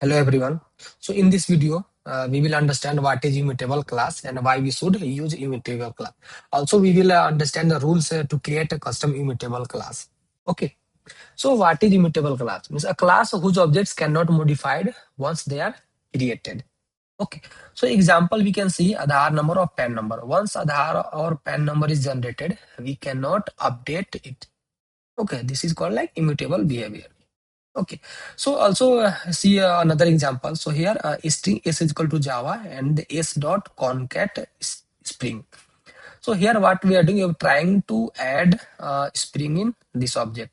Hello everyone. So in this video, we will understand what is immutable class and why we should use immutable class. Also, we will understand the rules to create a custom immutable class. Okay. So what is immutable class? Means a class whose objects cannot modified once they are created. Okay. So example, we can see Aadhaar number or PAN number. Once Aadhaar or PAN number is generated, we cannot update it. Okay. This is called like immutable behavior. Okay, so also see another example. So here string s is equal to Java and the s dot concat spring. So here what we are doing, we are trying to add spring in this object.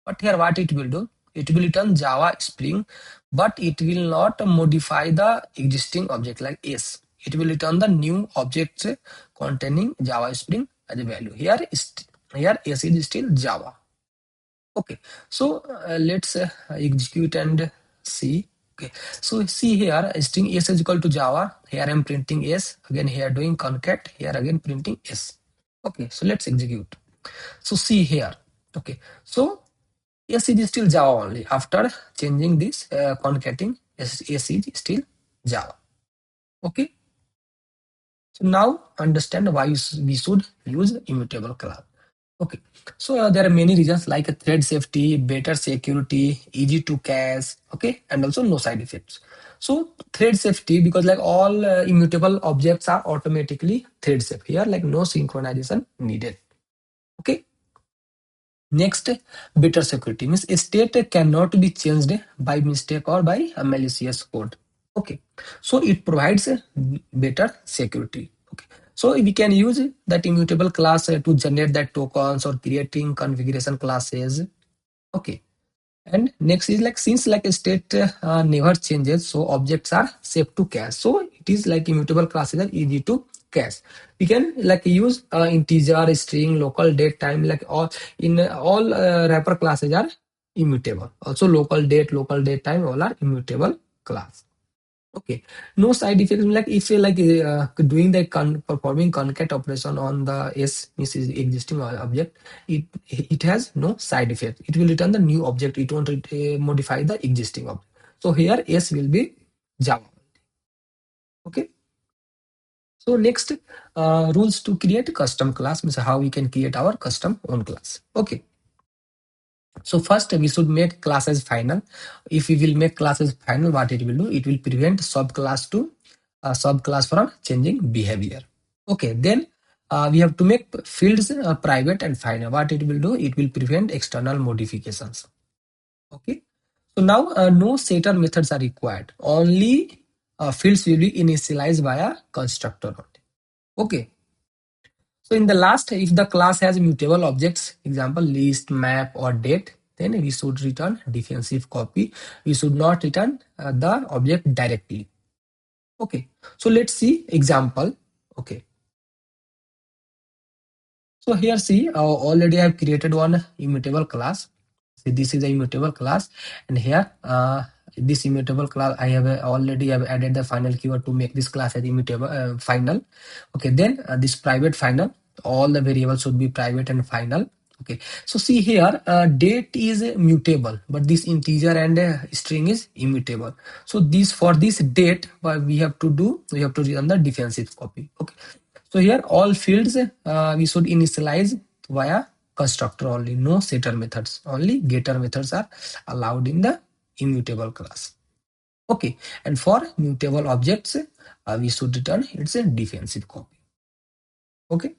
But here what it will do, it will return Java spring, but it will not modify the existing object like s. It will return the new object containing Java spring as a value. Here s is still Java. Okay, so let's execute and see. Okay, so see here string s is equal to Java. Here I'm printing s. Again here doing concat. Here again printing s. Okay, so let's execute. So see here. Okay, so s is still Java only. After changing this concating, s is still Java. Okay, so now understand why we should use immutable class. Okay, so there are many reasons like thread safety, better security, easy to cache, okay, and also no side effects. So thread safety, because like all immutable objects are automatically thread safe. Here like no synchronization needed. Okay. Next, better security means a state cannot be changed by mistake or by a malicious code. Okay, so it provides a better security. Okay, so we can use that immutable class to generate that tokens or creating configuration classes. Okay, and next is like since like a state never changes, so objects are safe to cache. So it is like immutable classes are easy to cache. We can like use integer, string, local date, time, like all in all wrapper classes are immutable. Also local date, time, all are immutable class. Okay, no side effects. Like if you like doing the performing concat operation on the s means is existing object, it has no side effect. It will return the new object. It won't modify the existing object. So here s will be Java. Okay. So next rules to create a custom class means how we can create our custom own class. Okay. So first we should make class as final. If we will make class as final, what it will do? It will prevent subclass to subclass from changing behavior. Okay, then we have to make fields private and final. What it will do? It will prevent external modifications. Okay, so now no setter methods are required. Only fields will be initialized via constructor only. Okay. So in the last, if the class has mutable objects, example list, map, or date, then we should return defensive copy. We should not return the object directly. Okay, so let's see example. Okay, so here see already I have created one immutable class. So this is a immutable class, and here this immutable class I have already have added the final keyword to make this class as immutable final. Okay, then this private final, all the variables should be private and final. Okay, so see here date is mutable, but this integer and string is immutable. So this for this date what we have to do, we have to run the defensive copy. Okay, so here all fields we should initialize via constructor only, no setter methods. Only getter methods are allowed in the immutable class. Okay, and for mutable objects, we should return it's a defensive copy. Okay.